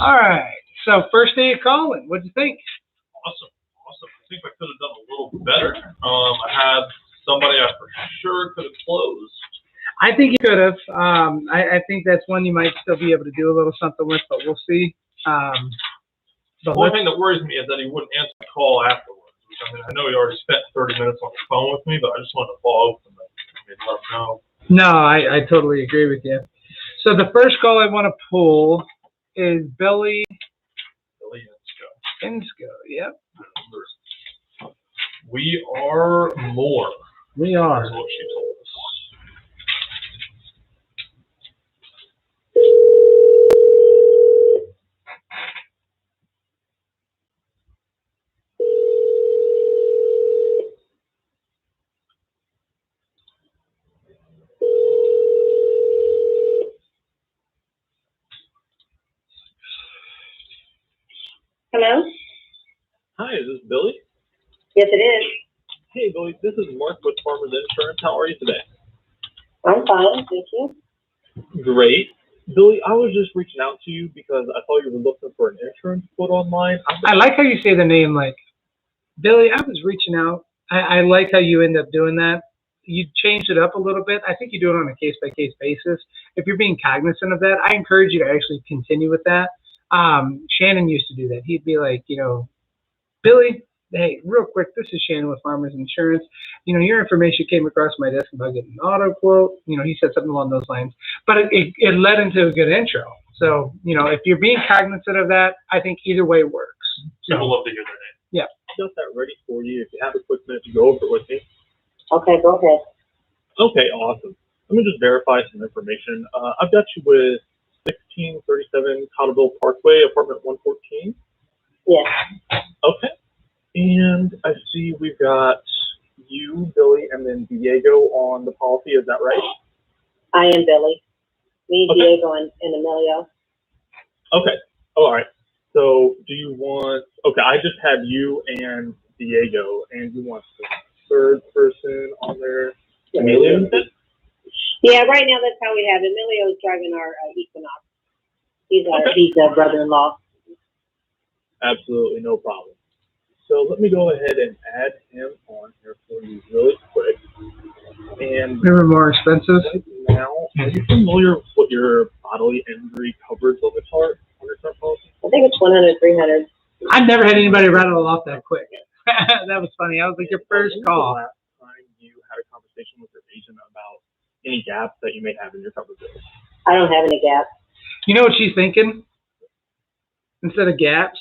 All right. So first day of calling. What'd you think? Awesome. I think I could have done a little better. I had somebody I for sure could have closed. I think you could have. I think that's one you might still be able to do a little something with, but we'll see. The one thing that worries me is that he wouldn't answer the call afterwards. I mean, I know he already spent 30 minutes on the phone with me, but I just wanted to follow up and let him know. No, I totally agree with you. So the first call I want to pull is Billy Insco. Yep. We are more. We are. That's what she told us. Hello? Hi, is this Billy? Yes, it is. Hey, Billy, this is Marc with Farmers Insurance. How are you today? I'm fine, thank you. Great. Billy, I was just reaching out to you because I thought you were looking for an insurance quote online. I like how you say the name, like, Billy, I was reaching out. I like how you end up doing that. You changed it up a little bit. I think you do it on a case-by-case basis. If you're being cognizant of that, I encourage you to actually continue with that. Shannon used to do that. He'd be like, Billy, hey, real quick, this is Shannon with Farmers Insurance. Your information came across my desk about getting an auto quote. He said something along those lines. But it led into a good intro. So, if you're being cognizant of that, I think either way works. People love to hear their name. Yeah. Got that ready for you. If you have a quick minute to go over it with me. Okay, go ahead. Okay, awesome. Let me just verify some information. I've got you with 1637 Cotterville Parkway, apartment 114. Yes. Okay. And I see we've got you, Billy, and then Diego on the policy. Is that right? I am Billy. Me, okay. Diego, and Emilio. Okay. All right. So do you want, okay, I just have you and Diego, and you want the third person on there, Emilio? Yeah, right now that's how we have it. Emilio's driving our Equinox. He's our brother-in-law. Absolutely, no problem. So let me go ahead and add him on here for you really quick. And they were more expensive. Right now, are you familiar with what your bodily injury coverage limits are on your current policy? I think it's 100, 300. I've never had anybody rattle off that quick. That was funny. I was like, your first call. The last time you had a conversation with your agent about any gaps that you may have in your coverage? I don't have any gaps. You know what she's thinking? Instead of gaps?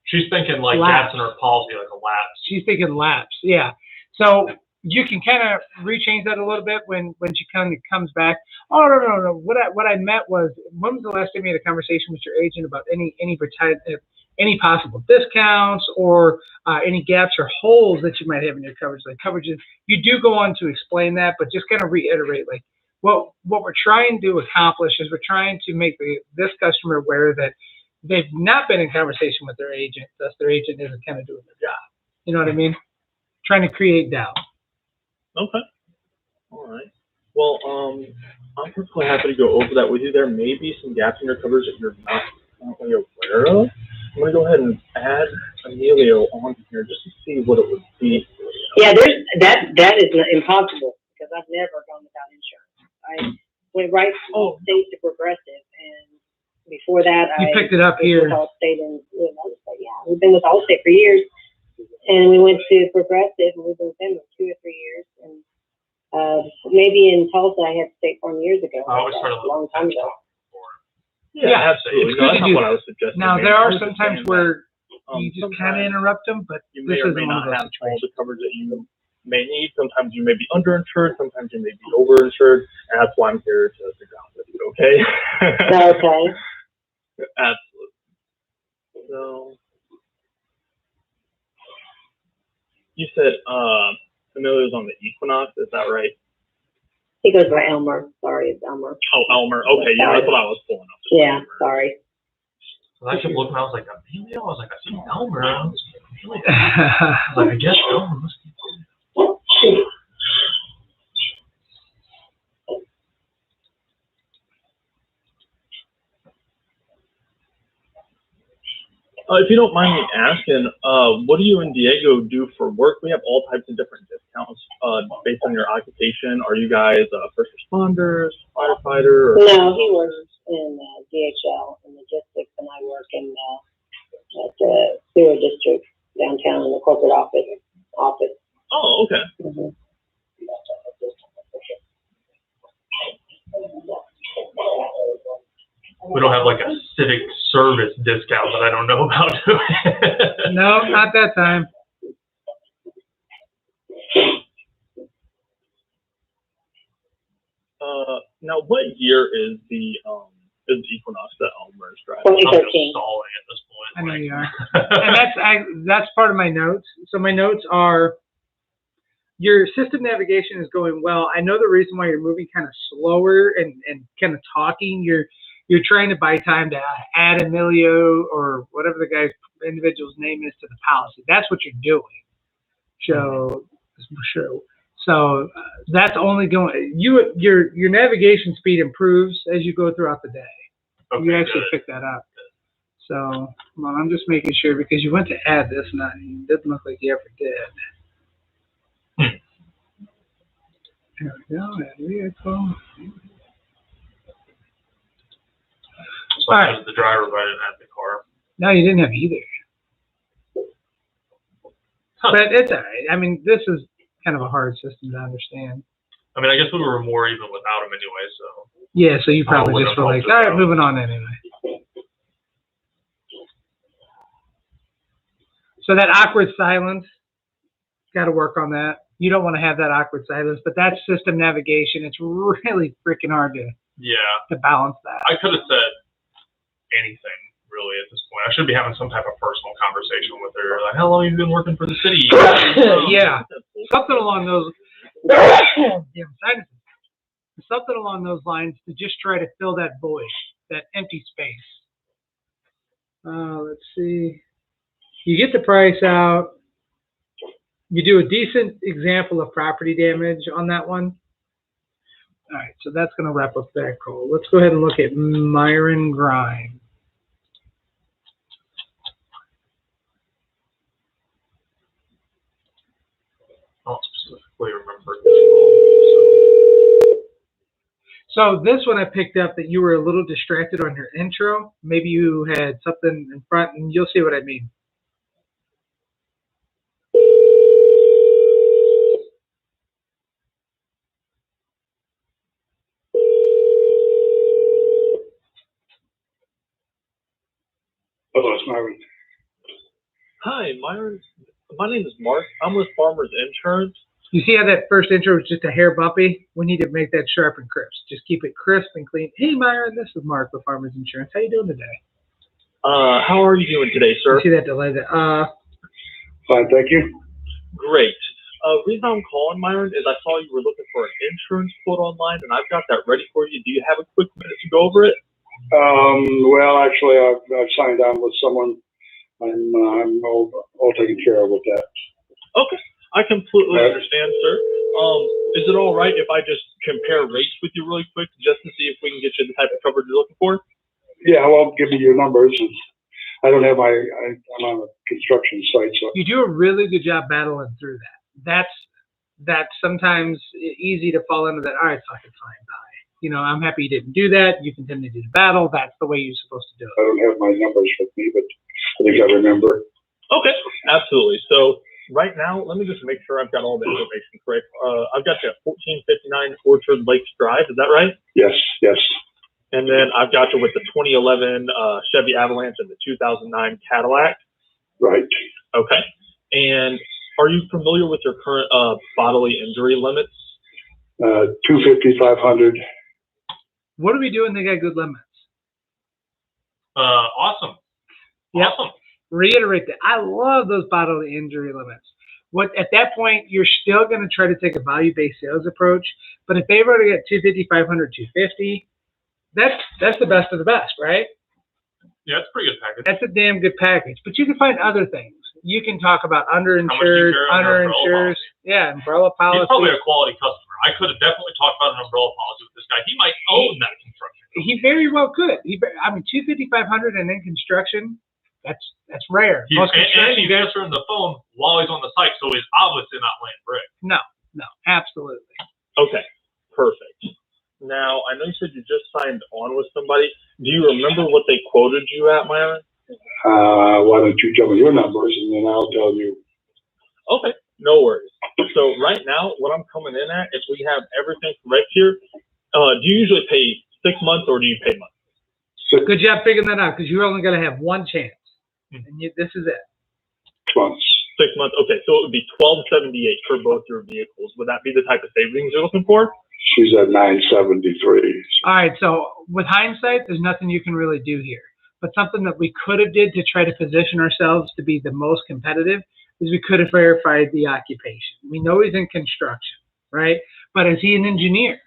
She's thinking like gaps in her policy, like a lapse. She's thinking lapse, yeah. So you can kind of rechange that a little bit when she kind of comes back. Oh, no. What I meant was, when was the last time you had a conversation with your agent about any possible discounts or any gaps or holes that you might have in your coverage, like coverages? You do go on to explain that, but just kind of reiterate, like, what we're trying to accomplish is we're trying to make this customer aware that they've not been in conversation with their agent, thus their agent isn't kind of doing their job. You know what I mean? Trying to create doubt. Okay. All right. Well, I'm perfectly happy to go over that with you. There may be some gaps in your coverage that you're not currently aware of. I'm going to go ahead and add Emilio on here just to see what it would be. Yeah, that is impossible because I've never gone without insurance. I went right from state to Progressive, and before that, you picked it up here. Allstate and we've been with Allstate for years, and we went to Progressive, and we've been with them for 2 or 3 years, and maybe in Tulsa I had State Farm years ago. I always started a long time ago. Yeah, absolutely. It's good to do what I was suggesting. Now there are some times where you just kind of interrupt them, but you may or may not have all the coverage that you may need. Sometimes you may be underinsured, sometimes you may be overinsured, and that's why I'm here to figure out with you, okay? Okay. Absolutely. So, you said Emilio's on the Equinox, is that right? He goes by Elmer. Sorry, it's Elmer. Oh, Elmer. Okay, yeah, that's what I was pulling up. Yeah, sorry. So I kept looking, I was like, Emilio? I was like, I see Elmer. I was like, I guess Elmer must be. If you don't mind me asking, what do you and Diego do for work? We have all types of different discounts based on your occupation. Are you guys first responders, firefighter? Or No, he works in DHL in logistics, and I work in at the sewer district downtown in the corporate office. Oh, okay. Mm-hmm. We don't have like a civic service discount that I don't know about. No, not that time. Now, what year is the Equinox that Elmer's driving? 2013. I'm stalling at this point. I know you are. And that's part of my notes. So my notes are, your system navigation is going well. I know the reason why you're moving kind of slower and kind of talking. You're trying to buy time to add Emilio or whatever the guy's individual's name is to the policy. That's what you're doing. So that's only going. Your navigation speed improves as you go throughout the day. Okay, you actually good. pick that up. So well, I'm just making sure because you went to add this, and it doesn't look like you ever did. There we go. Add vehicle. So as the driver, but I didn't have the car. No, you didn't have either. Huh. But it's all right. I mean, this is kind of a hard system to understand. I mean, I guess we were more even without him anyway, so. Yeah, so you probably wouldn't just were have like, all helped right, us moving on anyway. So that awkward silence, got to work on that. You don't want to have that awkward silence, but that's system navigation. It's really freaking hard to balance that. I could have said anything really at this point. I should be having some type of personal conversation with her, like, how long have you been working for the city? Yeah, something along those. Something along those lines to just try to fill that void, that empty space. Let's see. You get the price out. You do a decent example of property damage on that one. All right, so that's going to wrap up that call. Let's go ahead and look at Myron Grime. I don't specifically remember this call. So this one I picked up that you were a little distracted on your intro. Maybe you had something in front, and you'll see what I mean. Hello, it's Myron. Hi, Myron. My name is Mark. I'm with Farmers Insurance. You see how that first intro was just a hair bumpy? We need to make that sharp and crisp. Just keep it crisp and clean. Hey, Myron, this is Mark with Farmers Insurance. How you doing today? How are you doing today, sir? You see that delay there? Fine, thank you. Great. Reason I'm calling, Myron, is I saw you were looking for an insurance quote online, and I've got that ready for you. Do you have a quick minute to go over it? Well, actually, I've signed on with someone. I'm all taken care of with that. Okay. I completely understand, sir. Is it all right if I just compare rates with you really quick just to see if we can get you the type of coverage you're looking for? Yeah, well, give me your numbers. I don't have I'm on a construction site, so. You do a really good job battling through that. That's sometimes easy to fall into that, all right, fucking fine, bye. You know, I'm happy you didn't do that. You continue to do the battle. That's the way you're supposed to do it. I don't have my numbers with me, but I think I remember. Okay, absolutely. So right now, let me just make sure I've got all the information correct. I've got you at 1459 Orchard Lakes Drive. Is that right? Yes, yes. And then I've got you with the 2011 Chevy Avalanche and the 2009 Cadillac. Right. Okay. And are you familiar with your current bodily injury limits? 250, 500. What do we do when they got good limits? Awesome. Yep. Awesome. Reiterate that. I love those bodily injury limits. At that point, you're still going to try to take a value-based sales approach. But if they've already got 250, 500, 250, that's the best of the best, right? Yeah, it's a pretty good package. That's a damn good package. But you can find other things. You can talk about underinsured, underinsured, umbrella policy. He's probably a quality customer. I could have definitely talked about an umbrella policy with this guy. He might own that construction company. He very well could. 250, 500 and then construction. That's rare. And he's answering the phone while he's on the site, so he's obviously not laying brick. No, absolutely. Okay, perfect. Now, I know you said you just signed on with somebody. Do you remember what they quoted you at, Myron? Why don't you tell me your numbers and then I'll tell you. Okay, no worries. So right now, what I'm coming in at, if we have everything correct here, do you usually pay 6 months or do you pay months? Good job figuring that out because you're only going to have one chance. And this is it. 6 months. 6 months. Okay, so it would be $1,278 for both your vehicles. Would that be the type of savings you're looking for? She's at 973. All right. So with hindsight, there's nothing you can really do here. But something that we could have did to try to position ourselves to be the most competitive is we could have verified the occupation. We know he's in construction, right? But is he an engineer?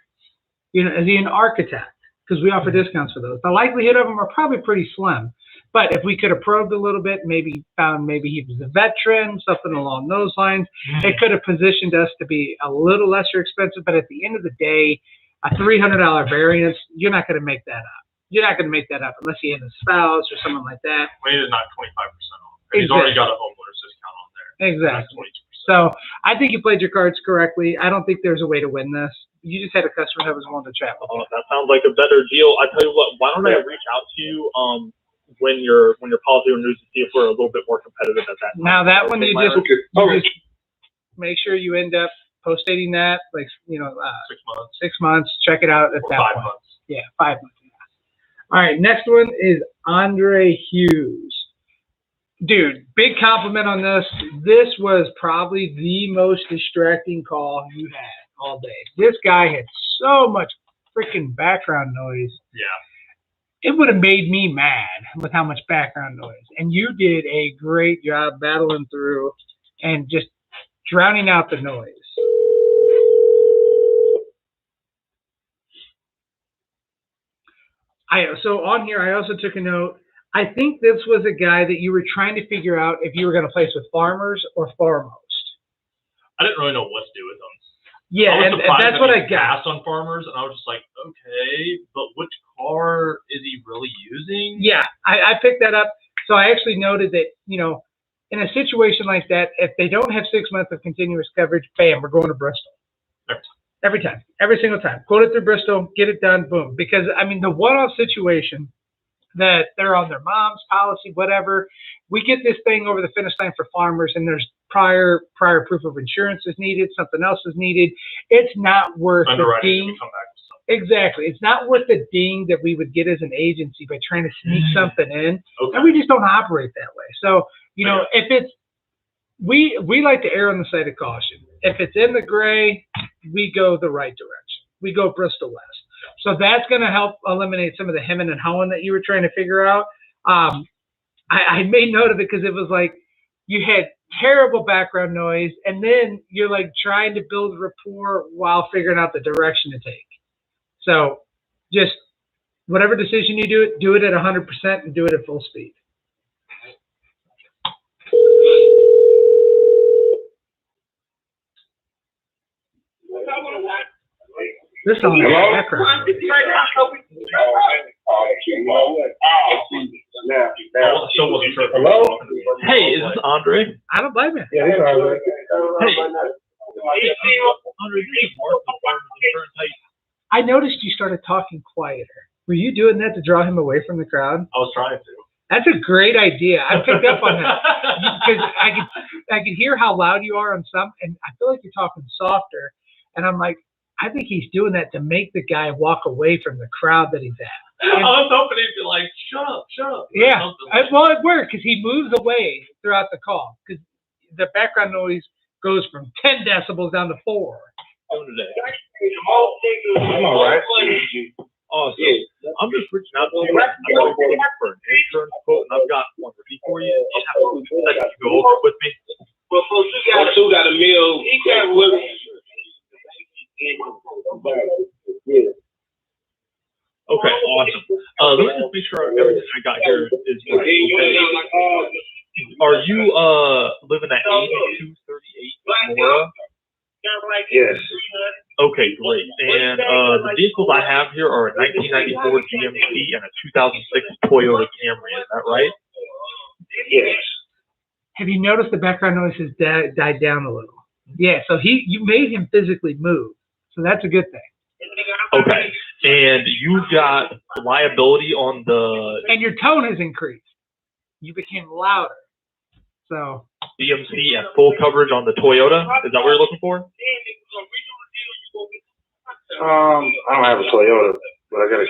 Is he an architect? Because we offer discounts for those. The likelihood of them are probably pretty slim. But if we could have probed a little bit, maybe found he was a veteran, something along those lines, it could have positioned us to be a little lesser expensive. But at the end of the day, a $300 variance, you're not going to make that up. You're not going to make that up unless he has a spouse or someone like that. Well, he did not 25% off. And he's already got a homeowner's discount on there. Exactly. So I think you played your cards correctly. I don't think there's a way to win this. You just had a customer that was willing to chat with you. That sounds like a better deal. I tell you what, why don't I reach out to you when your policy renews to see if we're a little bit more competitive at that time. Now that one you just make sure you end up post-dating that 6 months. 6 months. Check it out at that 5 point. months. Yeah, 5 months. All right, next one is Andre Hughes. Dude, big compliment on this. This was probably the most distracting call you had all day. This guy had so much freaking background noise. Yeah. It would have made me mad with how much background noise. And you did a great job battling through and just drowning out the noise. So on here, I also took a note. I think this was a guy that you were trying to figure out if you were going to place with Farmers or Foremost. I didn't really know what to do with them. Yeah, and that's what I got. On Farmers, and I was just like, okay, but which car is he really using? Yeah, I picked that up. So I actually noted that, in a situation like that, if they don't have 6 months of continuous coverage, bam, we're going to Bristol. Every time. Every single time. Quote it through Bristol, get it done, boom. Because, the one-off situation that they're on their mom's policy, whatever, we get this thing over the finish line for Farmers, and there's prior proof of insurance is needed, something else is needed. It's not worth the ding. Exactly. It's not worth the ding that we would get as an agency by trying to sneak something in. Okay. And we just don't operate that way. So, if it's, we like to err on the side of caution. If it's in the gray, we go the right direction. We go Bristol West. So that's going to help eliminate some of the hemming and hawing that you were trying to figure out. I made note of it because it was like you had terrible background noise, and then you're like trying to build rapport while figuring out the direction to take. So just whatever decision you do it at 100% and do it at full speed. This on the background. Hello? Hey, is this Andre? I don't blame you. Yeah, this is Andre. Hey, Andre, this is Marc with Farmers Insurance. I noticed you started talking quieter. Were you doing that to draw him away from the crowd? I was trying to. That's a great idea. I picked up on that because I could hear how loud you are on some, and I feel like you're talking softer. And I'm like, I think he's doing that to make the guy walk away from the crowd that he's at. And I was hoping he'd be like, shut up, shut up. Yeah, well, it worked because he moves away throughout the call because the background noise goes from 10 decibels down to 4. I'm all right. Awesome. I'm just reaching out to you. I'm looking for an insurance quote, and I've got one ready for you. You have a second to go over it with me. Well, folks, you got a meal. He can't live. Okay, awesome. Let me just make sure everything I got here is right. Okay. Are you living at 8238 Mora? Yes. Okay, great. And the vehicles I have here are a 1994 GMC and a 2006 Toyota Camry. Is that right? Yes. Have you noticed the background noise has died down a little? Yeah, so you made him physically move, so that's a good thing. Okay, and you got liability on the And your tone has increased. You became louder. So DMC at full coverage on the Toyota. Is that what you're looking for? I don't have a Toyota, but I got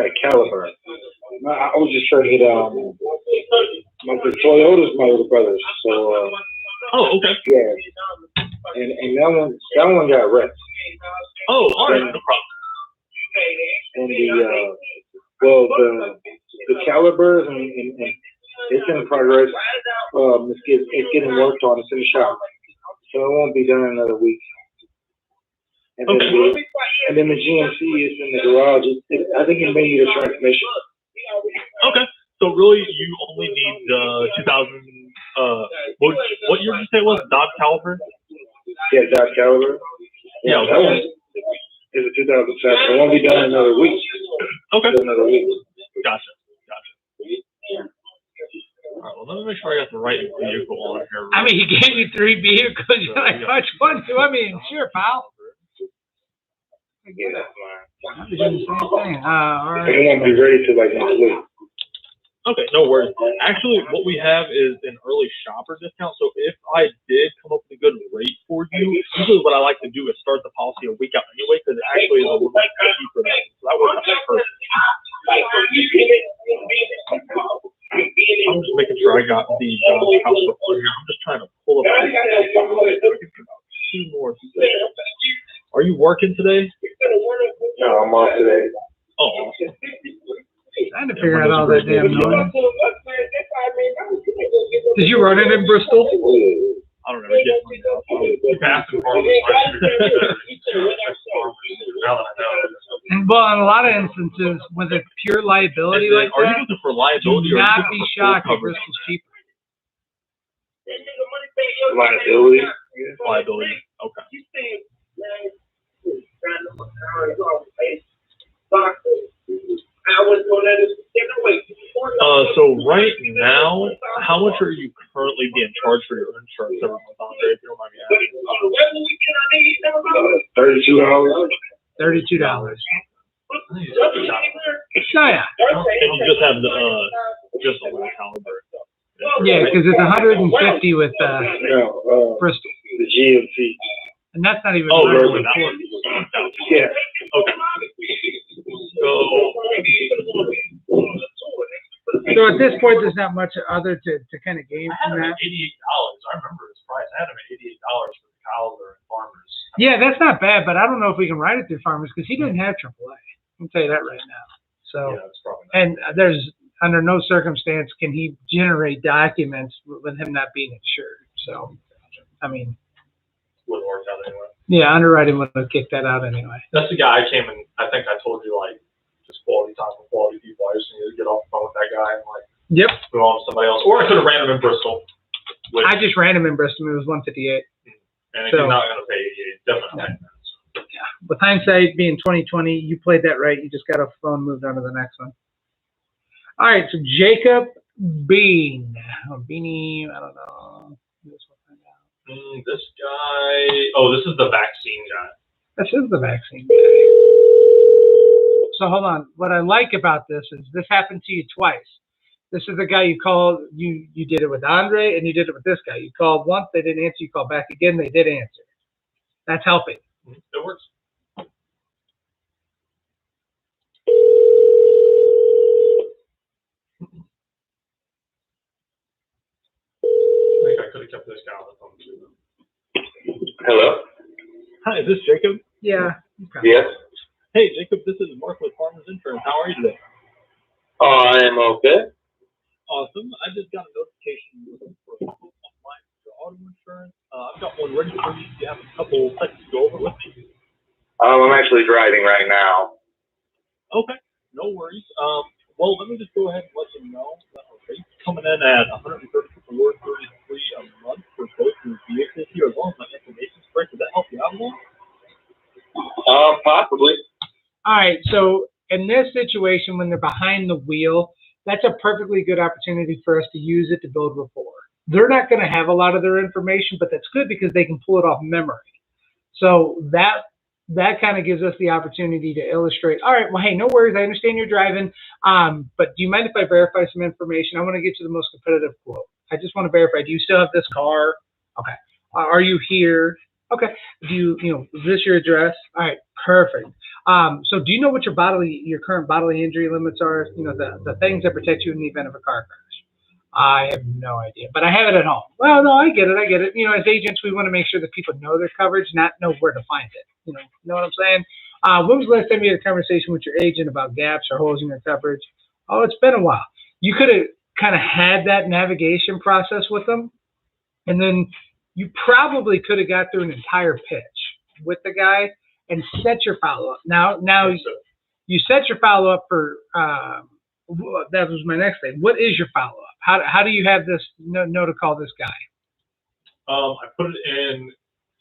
a Caliber. I was just trying to get the Toyota's my little brother's. So Oh, okay. yeah, and that one got wrecked. Oh, all right, no problem. And the Calibers and it's in progress. It's getting worked on. It's in the shop, so it won't be done in another week. And then the GMC is in the garage. I think it may need a transmission. Okay, so really you only need the 2000. What year did you say it was? Dodge Caliber? Yeah, Dodge Caliber. Yeah, that one is a 2007. It won't be done in another week. Okay. Another week. Gotcha. All right, well, let me make sure I got the right vehicle on here. I mean, he gave you 3 vehicles. You're like, which one do I mean? Sure, pal. I get it. I'm doing the same thing. All right. It won't be ready till like next week. Okay, no worries. Actually, what we have is an early shopper discount. So if I did come up with a good rate for you, usually what I like to do is start the policy a week out anyway, because it actually is a little bit cheaper. So that works out perfect. I'm just making sure I got the house before here. I'm just trying to pull up 2 more. Are you working today? No, I'm off today. Oh, awesome. Trying to figure out all that damn noise. Did you run it in Bristol? I don't know. You passed the farmers. Well, in a lot of instances, with a pure liability like are that, you looking for liability do or not be shocked if Bristol's cheaper. Liability. Liability. Okay. So right now, how much are you currently being charged for your insurance every month, Andre, if you don't mind me asking? $32. $32. So yeah. And you just have the just on the Caliber. Yeah, because it's 150 with Bristol. The GMC. And that's not even. Oh, really yeah. Okay. So at this point, there's not much other to kind of gain from that. $88. I remember his price. I had him at $88 for the Caliber and Farmers. Yeah, that's not bad, but I don't know if we can write it through Farmers because he didn't have AAA. I'll tell you that right now. So, Yeah, that's probably not. and there's under no circumstance can he generate documents with him not being insured. So, I mean, Wouldn't work out anyway. yeah, underwriting would have kicked that out anyway. That's the guy I came and I think I told you, like, just quality time for quality people. I just needed to get off the phone with that guy and, like, Yep. move on to somebody else. Or I could have ran him in Bristol. I just ran him in Bristol. It was 158. And if So- he's not going to pay, he's definitely not. Yeah. With hindsight being 2020, you played that right. You just got off the phone, moved on to the next one. All right. So Jacob Bean, or Beanie, I don't know. This guy, oh, this is the vaccine guy. This is the vaccine guy. So hold on. What I like about this is this happened to you twice. This is the guy you called. You did it with Andre, and you did it with this guy. You called once, they didn't answer. You called back again, they did answer. That's helping. It works. I think I could have kept this guy on the phone too. Hello? Hi, is this Jacob? Yeah. Okay. Yes. Hey, Jacob, this is Marc with Farmers Insurance. How are you today? I am okay. Awesome. I just got a notification for a quote online for auto insurance. I've got one ready for you. Do you have a couple seconds to go over it with me? I'm actually driving right now. Okay, no worries. Well, let me just go ahead and let you know that our rate's coming in at $134.33 a month for both your vehicles here, as long as my information's correct. Does that help you out a little? Possibly. All right. So in this situation, when they're behind the wheel, that's a perfectly good opportunity for us to use it to build rapport. They're not going to have a lot of their information, but that's good because they can pull it off memory. So that kind of gives us the opportunity to illustrate, all right, well, hey, no worries. I understand you're driving, but do you mind if I verify some information? I want to get you the most competitive quote. I just want to verify, do you still have this car? Okay. Are you here? Okay. Is this your address? All right, perfect. So do you know what your current bodily injury limits are? The things that protect you in the event of a car crash. I have no idea, but I have it at home. Well, no, I get it. As agents, we want to make sure that people know their coverage, not know where to find it. Know what I'm saying? When was the last time you had a conversation with your agent about gaps or holes in your coverage? Oh, it's been a while. You could have kind of had that navigation process with them, and then you probably could have got through an entire pitch with the guy and set your follow-up. Now you set your follow-up for, that was my next thing. What is your follow-up? How do you have this know to call this guy? I put it in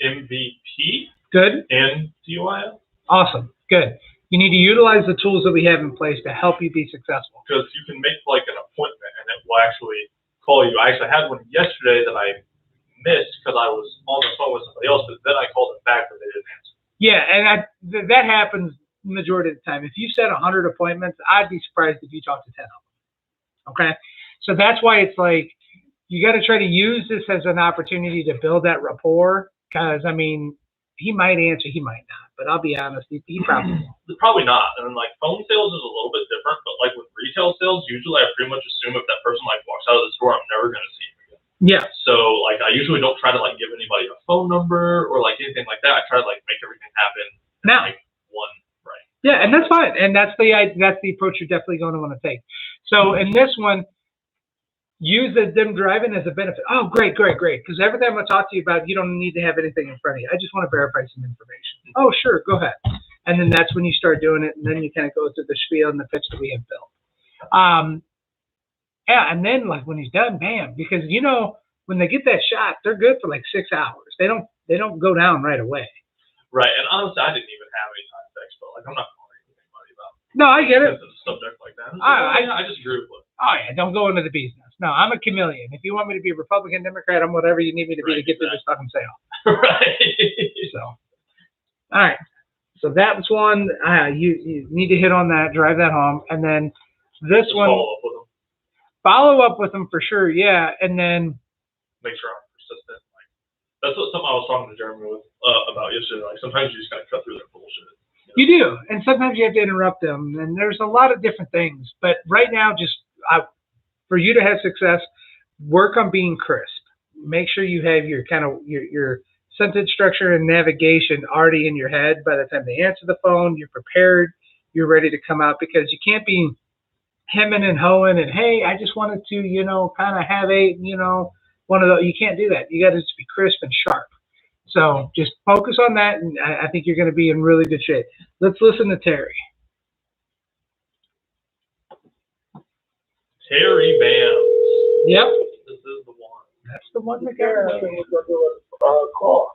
MVP. Good. And DUI. Awesome. Good. You need to utilize the tools that we have in place to help you be successful. Because you can make like an appointment and it will actually call you. I actually had one yesterday that I missed because I was on the phone with somebody else, but then I called them back but they didn't answer. Yeah, and that happens majority of the time. If you set 100 appointments, I'd be surprised if you talk to 10 of them. Okay? So that's why it's like you got to try to use this as an opportunity to build that rapport because, he might answer, he might not. But I'll be honest, he probably won't. Probably not. And then like phone sales is a little bit different, but like with retail sales, usually I pretty much assume if that person like walks out of the store, I'm never going to see him again. Yeah. So like I usually don't try to like give anybody a phone number or like anything like that. I try to like make everything happen now. Like one right. Yeah, and that's fine. And that's the approach you're definitely going to want to take. So in this one, use them driving as a benefit. Oh, great. Because every time I talk to you about it, you don't need to have anything in front of you. I just want to verify some information. Oh, sure, go ahead. And then that's when you start doing it, and then you kind of go through the spiel and the pitch that we have built. Yeah, and then like when he's done, bam, because when they get that shot, they're good for like 6 hours. They don't go down right away. Right, and honestly, I didn't even have any time to but like I'm not calling anybody about. No, I get it. A subject like that. I just agree with it. Oh yeah, don't go into the business. No, I'm a chameleon. If you want me to be a Republican, Democrat, I'm whatever you need me to be to get through this fucking sale. Right. So, all right. So that was one. You need to hit on that, drive that home, and then this Just one. Follow up with them. Follow up with them for sure, yeah, and then make sure I'm persistent. Like that's something I was talking to Jeremy about yesterday. Like sometimes you just gotta cut through their bullshit. You do, and sometimes you have to interrupt them, and there's a lot of different things. But right now, for you to have success, work on being crisp. Make sure you have your sentence structure and navigation already in your head. By the time they answer the phone, you're prepared, you're ready to come out, because you can't be hemming and hoeing and, hey, I just wanted to, kind of have one of those. You can't do that. You got to just be crisp and sharp. So just focus on that, and I think you're going to be in really good shape. Let's listen to Terry. Terry Bams. Yep. This is the one. That's the one that got Call.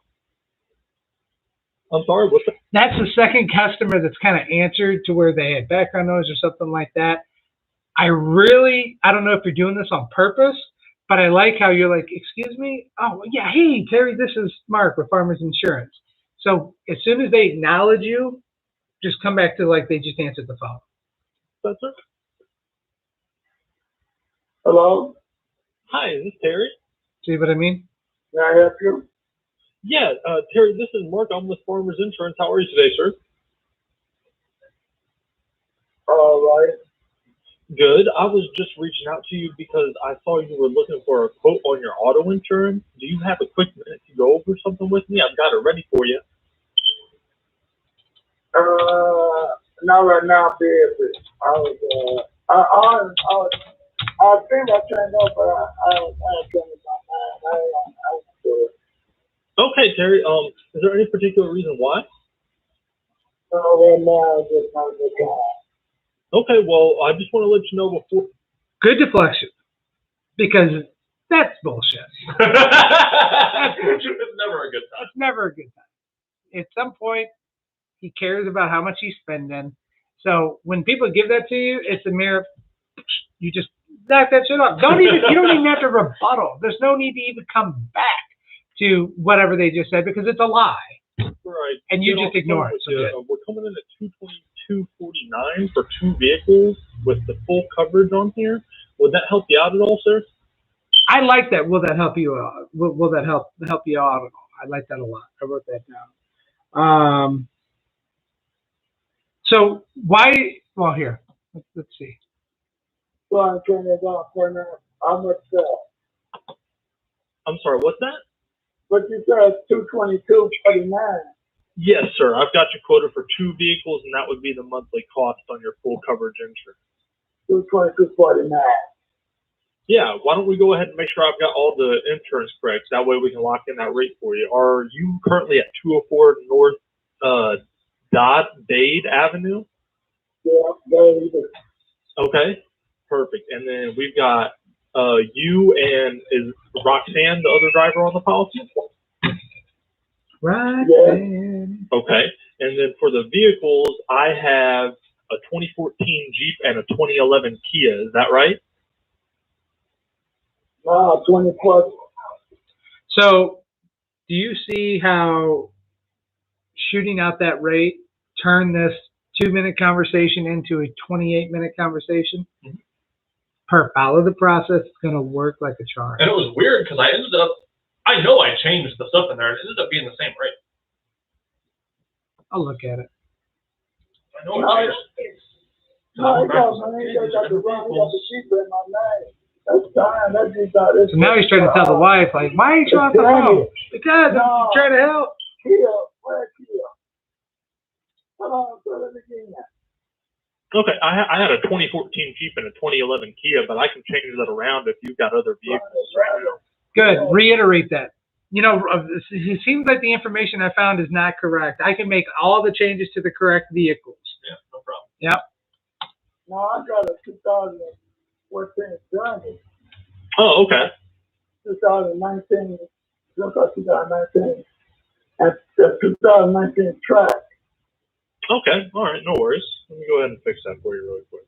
I'm sorry, what's that? That's the second customer that's kind of answered to where they had background noise or something like that. I don't know if you're doing this on purpose, but I like how you're like, excuse me? Oh, yeah, hey, Terry, this is Mark with Farmers Insurance. So as soon as they acknowledge you, just come back to like they just answered the phone. That's it. Hello? Hi, is this Terry? See what I mean? Can I help you? Yeah, Terry, this is Mark. I'm with Farmers Insurance. How are you today, sir? All right. Good. I was just reaching out to you because I saw you were looking for a quote on your auto insurance. Do you have a quick minute to go over something with me? I've got it ready for you. Not right now, baby. I think I turned over. I turned my mind. I do it. Okay, Terry. Is there any particular reason why? Right now, just not the time. Okay, well, I just want to let you know before. Good deflection, because that's bullshit. It's never a good time. It's never a good time. At some point, he cares about how much he's spending. So when people give that to you, it's a mere, You just knock that shit off. You don't even have to rebuttal. There's no need to even come back to whatever they just said because it's a lie. Right. And you just ignore it. We're coming in at $222.49 for 2 vehicles with the full coverage on here. Would that help you out at all, sir? I like that. Will that help you out? Will that help you out at all? I like that a lot. I wrote that down. So why? Well, here. Let's see. Well, I'm turning it off for now. How much? I'm sorry. What's that? What you said, $222.49. Yes, sir. I've got you quoted for 2 vehicles, and that would be the monthly cost on your full coverage insurance. $222.49. Yeah. Why don't we go ahead and make sure I've got all the insurance correct? That way we can lock in that rate for you. Are you currently at 204 North Dade Avenue? Yeah, Dade. Okay. Perfect. And then we've got you and is Roxanne the other driver on the policy? Right. Yeah. Okay. And then for the vehicles, I have a 2014 Jeep and a 2011 Kia. Is that right? No, 20 plus. So, do you see how shooting out that rate turned this 2-minute conversation into a 28-minute conversation? Mm-hmm. Follow the process. It's going to work like a charm. And it was weird because I know I changed the stuff in there. It ended up being the same rate. I'll look at it. I know I changed it. No, man. You got the Jeep in my name. That's fine. So now he's trying to tell the wife, like, why ain't you on the phone? Because I'm trying to help. Kia, where's Kia? Hold on, say that again. Okay, I had a 2014 Jeep and a 2011 Kia, but I can change that around if you've got other vehicles right now. Good. Reiterate that. You know, it seems like the information I found is not correct. I can make all the changes to the correct vehicles. Yeah, no problem. Yep. No, I got a 2014 Journey. Oh, okay. 2019. Look at 2019. That's the 2019 track. Okay, all right, no worries. Let me go ahead and fix that for you really quick.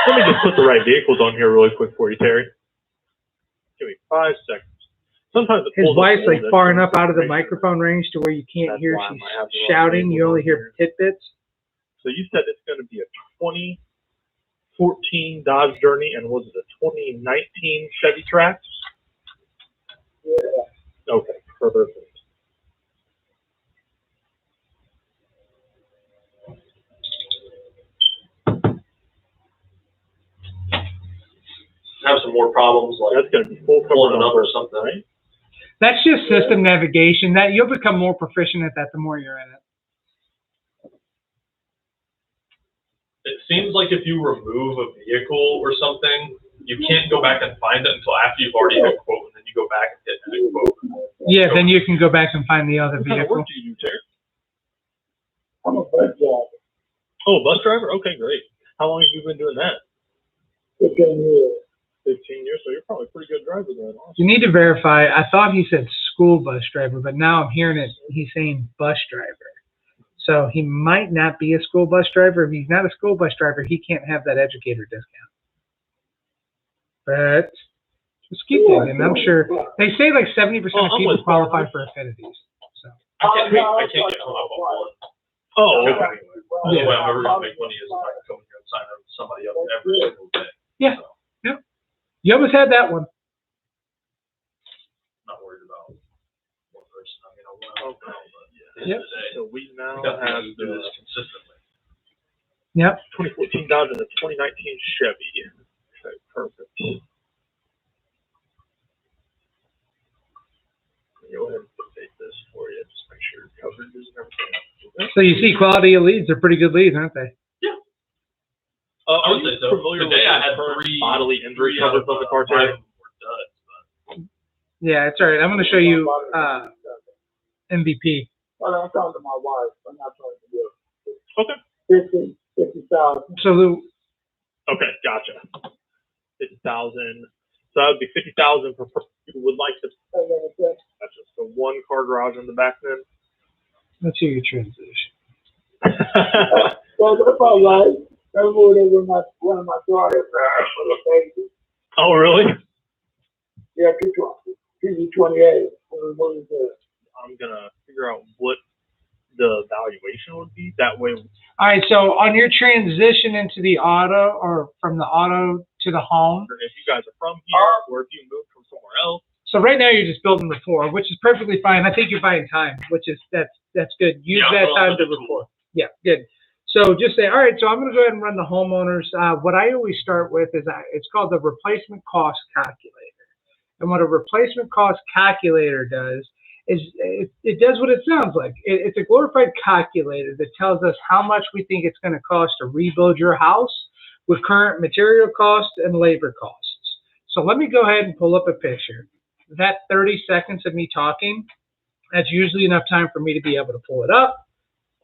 Let me just put the right vehicles on here really quick for you, Terry. Give me 5 seconds. Sometimes it his wife's like far enough out of the microphone range to where you can't hear. She's shouting. You only hear tidbits. So you said it's going to be a 2014 Dodge Journey, and was it a 2019 Chevy Trax? Yeah. Okay, perfect. Have some more problems like that's going to be full pulling it up number or something, right? That's just system navigation. That you'll become more proficient at that the more you're in it. It seems like if you remove a vehicle or something, you can't go back and find it until after you've already hit quote, and then you go back and hit that quote. Yeah, then you can go back and find the other vehicle. What kind of work do you do, Terry? I'm a bus driver. Oh, bus driver? Okay, great. How long have you been doing that? 15 years. 15 years, so you're probably a pretty good driver then. Awesome. You need to verify. I thought he said school bus driver, but now I'm hearing it. He's saying bus driver. So he might not be a school bus driver. If he's not a school bus driver, he can't have that educator discount. But just keep digging. I'm sure they say like 70% of people qualify for affinities. So I can't get hung up on one. Oh, okay. The way I'm ever going to make money is if I can come here and sign up with somebody else every single day. Yeah. So, Yep. You almost had that one. not worried about one person. I mean, I will, but Yep. So we now got have to do this consistently. Yep. 2014 Dodge and the 2019 Chevy. Okay, perfect. Go ahead and update this for you. Just make sure your coverage is and everything. Okay. So you see quality of leads. They're pretty good leads, aren't they? Yeah. Are would you say so. familiar Today with I had current three bodily injury covers on the car, Terry? Yeah, it's all right. I'm going to show you MVP. Well, I'm talking to my wife. I'm not talking to you. Okay. 50,000. So Okay, gotcha. 50,000. So that would be 50,000 per person who would like to. That's just the one car garage in the back then. let's hear your transition. Well, that's all right. I moved in with one of my daughters, little baby. Oh, really? Yeah, she's 28. What is it? I'm gonna figure out what the valuation would be. That way. All right. So on your transition into the auto, or from the auto to the home. If you guys are from here, or if you moved from somewhere else. So right now you're just building rapport, which is perfectly fine. I think you're buying time, which is that's good. Use that time to rapport. Yeah, good. So just say, all right. So I'm going to go ahead and run the homeowners. What I always start with is it's called the replacement cost calculator. And what a replacement cost calculator does is it does what it sounds like. It's a glorified calculator that tells us how much we think it's going to cost to rebuild your house with current material costs and labor costs. So let me go ahead and pull up a picture. That 30 seconds of me talking, that's usually enough time for me to be able to pull it up,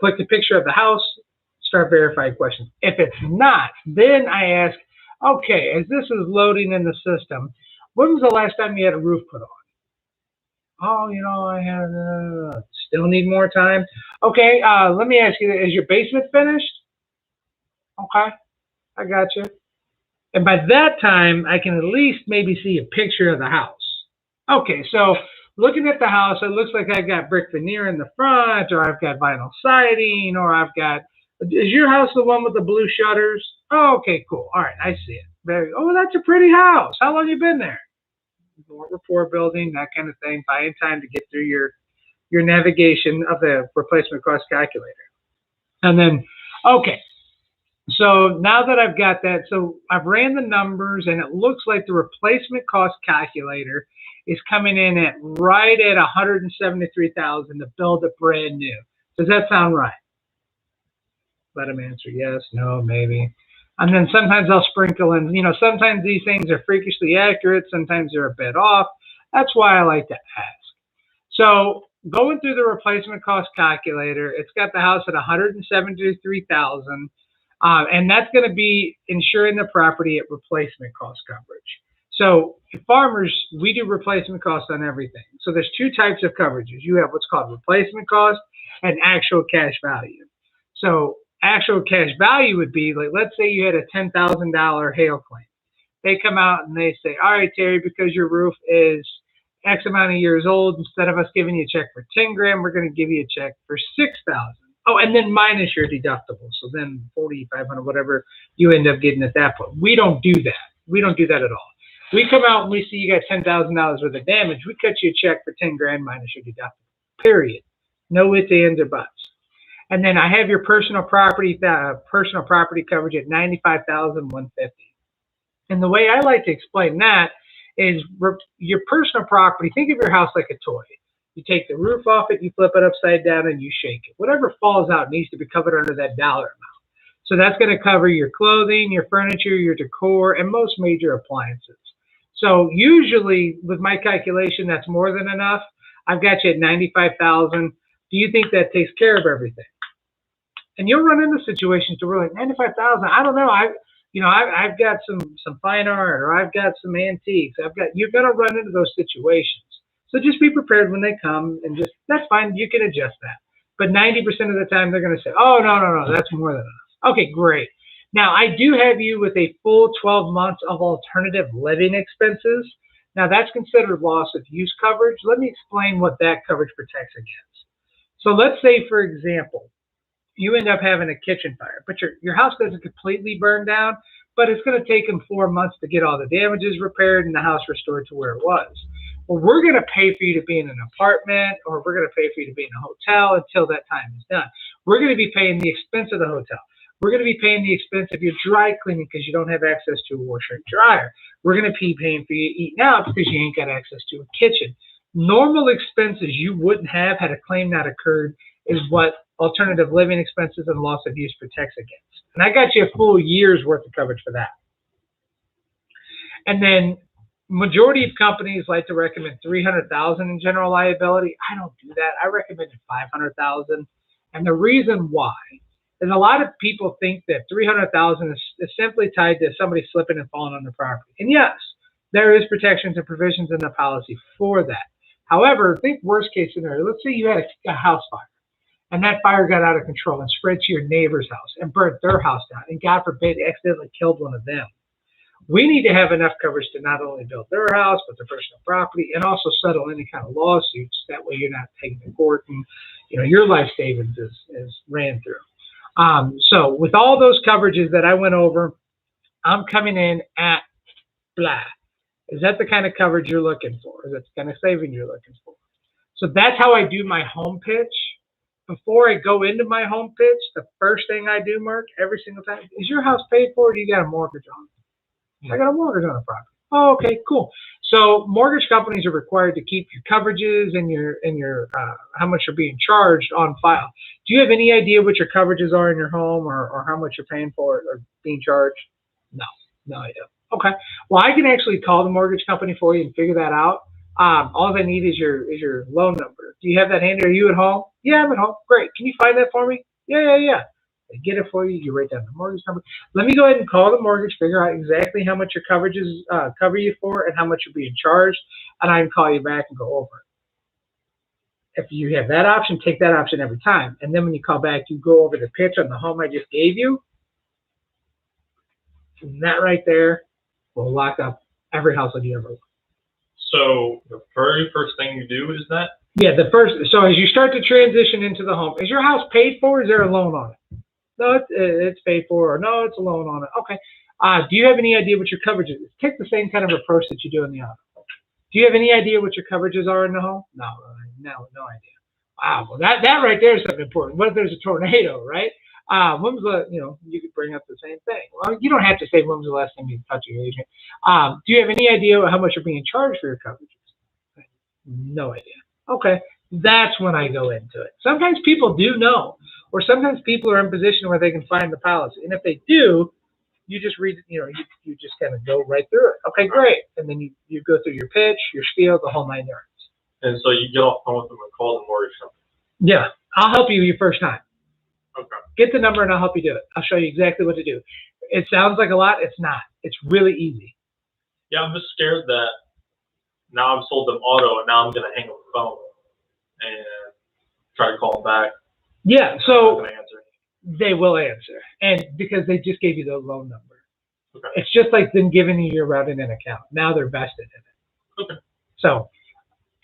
click the picture of the house, start verifying questions. If it's not, then I ask, okay, as this is loading in the system, when was the last time you had a roof put on? Oh, I have, still need more time. Okay, let me ask you, is your basement finished? Okay, I got you. And by that time, I can at least maybe see a picture of the house. Okay, so looking at the house, it looks like I've got brick veneer in the front, or I've got vinyl siding, or I've got, is your house the one with the blue shutters? Oh, okay, cool. All right, I see it. Oh, that's a pretty house. How long you been there? More rapport building, that kind of thing, buying time to get through your navigation of the replacement cost calculator. And then, okay, so now that I've got that, so I've ran the numbers, and it looks like the replacement cost calculator is coming in at right at $173,000 to build it brand new. Does that sound right? Let them answer yes, no, maybe. And then sometimes I'll sprinkle in, sometimes these things are freakishly accurate, sometimes they're a bit off. That's why I like to ask. So going through the replacement cost calculator, it's got the house at $173,000, and that's going to be insuring the property at replacement cost coverage. So farmers, we do replacement cost on everything. So there's two types of coverages. You have what's called replacement cost and actual cash value. So actual cash value would be, like, let's say you had a $10,000 hail claim. They come out and they say, all right, Terry, because your roof is X amount of years old, instead of us giving you a check for 10 grand, we're going to give you a check for 6,000. Oh, and then minus your deductible. So then 4,500, whatever you end up getting at that point. We don't do that. We don't do that at all. We come out and we see you got $10,000 worth of damage. We cut you a check for 10 grand minus your deductible. Period. No ifs, ands, or buts. And then I have your personal property coverage at $95,150. And the way I like to explain that is your personal property. Think of your house like a toy. You take the roof off it, you flip it upside down, and you shake it. Whatever falls out needs to be covered under that dollar amount. So that's going to cover your clothing, your furniture, your decor, and most major appliances. So usually with my calculation, that's more than enough. I've got you at $95,000. Do you think that takes care of everything? And you'll run into situations to really $95,000. I don't know. I've got some fine art, or I've got some antiques. You're going to run into those situations. So just be prepared when they come, and that's fine. You can adjust that. But 90% of the time, they're going to say, oh, no, that's more than enough. Okay, great. Now, I do have you with a full 12 months of alternative living expenses. Now, that's considered loss of use coverage. Let me explain what that coverage protects against. So let's say, for example, you end up having a kitchen fire, but your house doesn't completely burn down, but it's going to take them 4 months to get all the damages repaired and the house restored to where it was. Well, we're going to pay for you to be in an apartment, or we're going to pay for you to be in a hotel until that time is done. We're going to be paying the expense of the hotel. We're going to be paying the expense of your dry cleaning because you don't have access to a washer and dryer. We're going to be paying for you eating out because you ain't got access to a kitchen. Normal expenses you wouldn't have had a claim not occurred is what alternative living expenses and loss of use protects against. And I got you a full year's worth of coverage for that. And then majority of companies like to recommend $300,000 in general liability. I don't do that. I recommend $500,000. And the reason why is a lot of people think that $300,000 is simply tied to somebody slipping and falling on the property. And yes, there is protections and provisions in the policy for that. However, think worst case scenario. Let's say you had a house fire and that fire got out of control and spread to your neighbor's house and burnt their house down, and God forbid, accidentally killed one of them. We need to have enough coverage to not only build their house, but their personal property, and also settle any kind of lawsuits. That way you're not taken to court and, your life savings is ran through. So with all those coverages that I went over, I'm coming in at blah. Is that the kind of coverage you're looking for? Is that the kind of savings you're looking for? So that's how I do my home pitch. Before I go into my home pitch, the first thing I do, Mark, every single time, is your house paid for, or do you got a mortgage on it? I got a mortgage on the property. Oh, okay, cool. So mortgage companies are required to keep your coverages and your how much you're being charged on file. Do you have any idea what your coverages are in your home, or how much you're paying for it or being charged? No idea. Okay. Well, I can actually call the mortgage company for you and figure that out. All I need is your loan number. Do you have that handy? Are you at home? Yeah, I'm at home. Great. Can you find that for me? Yeah. They get it for you. You write down the mortgage number. Let me go ahead and call the mortgage, figure out exactly how much your coverages cover you for and how much you're being charged, and I can call you back and go over it. If you have that option, take that option every time. And then when you call back, you go over the pitch on the home I just gave you. And that right there will lock up every household you ever want. So the very first thing you do is that? Yeah, so as you start to transition into the home, is your house paid for, or is there a loan on it? No, it's paid for, or no, it's a loan on it. Okay. Do you have any idea what your coverage is? Take the same kind of approach that you do in the auto. Do you have any idea what your coverages are in the home? No idea. Wow, well that right there is something important. What if there's a tornado, right? When was you could bring up the same thing. Well, you don't have to say when was the last time you touched your agent. Do you have any idea how much you're being charged for your coverages? No idea. Okay, that's when I go into it. Sometimes people do know, or sometimes people are in a position where they can find the policy. And if they do, you just read, you just kind of go right through it. Okay, great. And then you go through your pitch, your spiel, the whole 9 yards. And so you get off the phone with them and call the mortgage company. Yeah, I'll help you your first time. Okay. Get the number and I'll help you do it. I'll show you exactly what to do. It sounds like a lot. It's not. It's really easy. Yeah, I'm just scared that now I've sold them auto and now I'm going to hang up the phone and try to call them back. Yeah, so they will answer. And because they just gave you the loan number. Okay. It's just like them giving you your routing and account. Now they're vested in it. Okay. So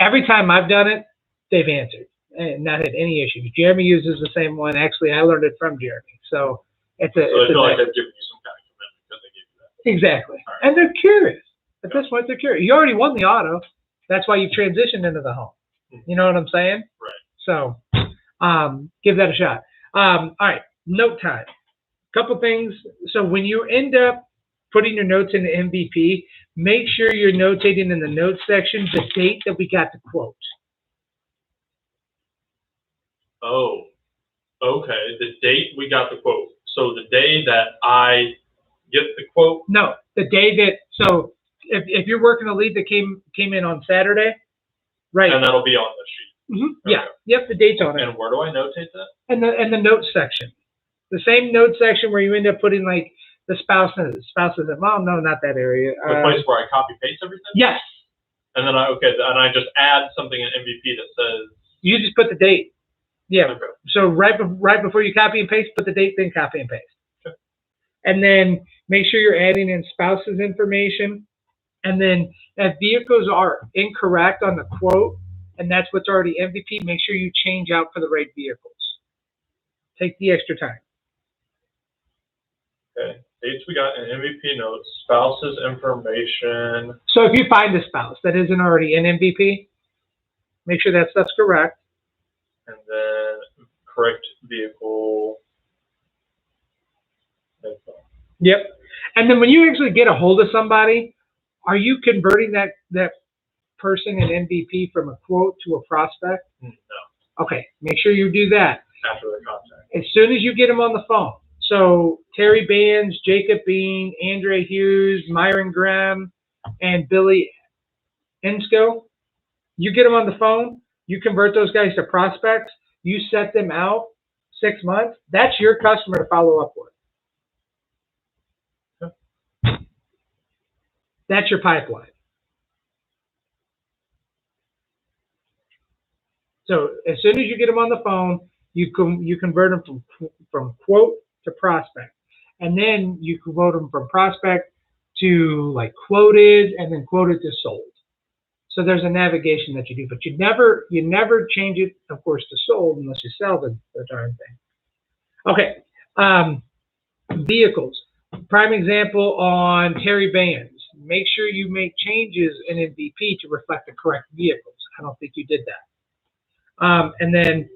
every time I've done it, they've answered and not had any issues. Jeremy uses the same one. Actually, I learned it from Jeremy. So it's a. So I feel like they've given you some kind of commitment because they gave you that. Exactly. Right. And they're curious. At this point, they're curious. You already won the auto. That's why you transitioned into the home. You know what I'm saying? Right. So give that a shot. All right. Note time. Couple things. So when you end up putting your notes in the MVP, make sure you're notating in the notes section the date that we got the quote. Oh, okay. The date we got the quote. So the day that I get the quote? No, the day that, so if you're working a lead that came in on Saturday, right? And that'll be on the sheet. Mm-hmm. Okay. Yeah. Yep, the date's on it. And where do I notate that? In the notes section. The same notes section where you end up putting like the spouses at mom. No, not that area. The place where I copy paste everything? Yes. And then I just add something in MVP that says. You just put the date. Yeah. Okay. So right before you copy and paste, put the date, then copy and paste. Okay. And then make sure you're adding in spouse's information. And then if vehicles are incorrect on the quote, and that's what's already MVP, make sure you change out for the right vehicles. Take the extra time. Okay. Dates we got in MVP notes, spouse's information. So if you find a spouse that isn't already in MVP, make sure that stuff's correct. And then correct vehicle info. Yep. And then when you actually get a hold of somebody, are you converting that person in MVP from a quote to a prospect? No. Okay. Make sure you do that. After the contact. As soon as you get them on the phone. So Terry Bands, Jacob Bean, Andre Hughes, Myron Graham, and Billy Ensko, you get them on the phone, you convert those guys to prospects, you set them out 6 months, that's your customer to follow up with. Okay. That's your pipeline. So as soon as you get them on the phone, You convert them from quote to prospect, and then you convert them from prospect to like quoted, and then quoted to sold. So there's a navigation that you do, but you never change it, of course, to sold unless you sell the darn thing. Okay, vehicles. Prime example on Terry Vans. Make sure you make changes in MVP to reflect the correct vehicles. I don't think you did that. And then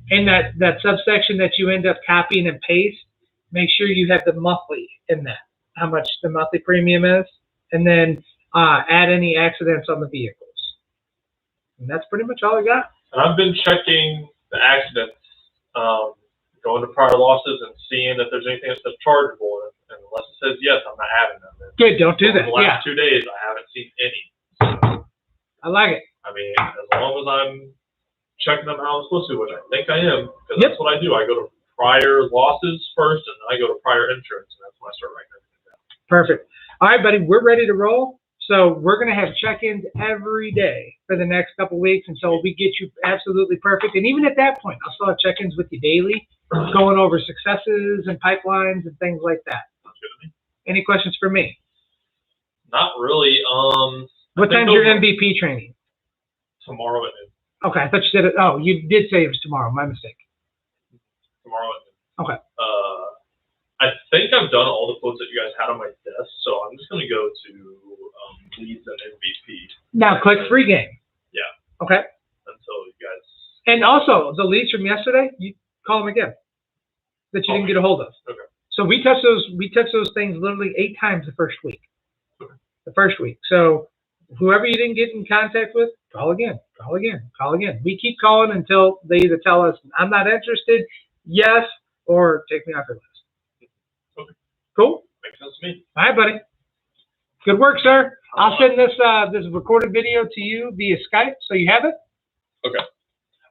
in that subsection that you end up copying and paste, make sure you have the monthly in that, how much the monthly premium is, and then add any accidents on the vehicles. And that's pretty much all I got. And I've been checking the accidents, going to prior losses and seeing if there's anything that's chargeable. And unless it says yes, I'm not adding them. Good, don't do that. The last 2 days, I haven't seen any. So, I like it. I mean, as long as I'm checking them how I'm supposed to, which I think I am, because that's what I do. I go to prior losses first, and then I go to prior insurance, and that's when I start writing everything down. Perfect. All right, buddy, we're ready to roll. So we're going to have check-ins every day for the next couple of weeks until we get you absolutely perfect. And even at that point, I'll still have check-ins with you daily, going over successes and pipelines and things like that. Sounds good to me. Any questions for me? Not really. What time's your MVP training? Tomorrow at noon. Okay, I thought you said it. Oh, you did say it was tomorrow. My mistake. Tomorrow at noon. Okay. I think I've done all the quotes that you guys had on my desk, so I'm just going to go to leads and MVP. Now click free game. Yeah. Okay. Until you guys. And also the leads from yesterday, you call them again that you didn't get a hold of. Okay. So we touched those things literally 8 times the first week. Okay. The first week. So whoever you didn't get in contact with, call again, call again, call again. We keep calling until they either tell us I'm not interested, yes, or take me off your list. Okay. Cool? Makes sense to me. All right, buddy. Good work, sir. I'll send this recorded video to you via Skype, so you have it. Okay.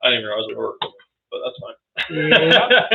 I didn't even realize it worked, but that's fine. Yeah.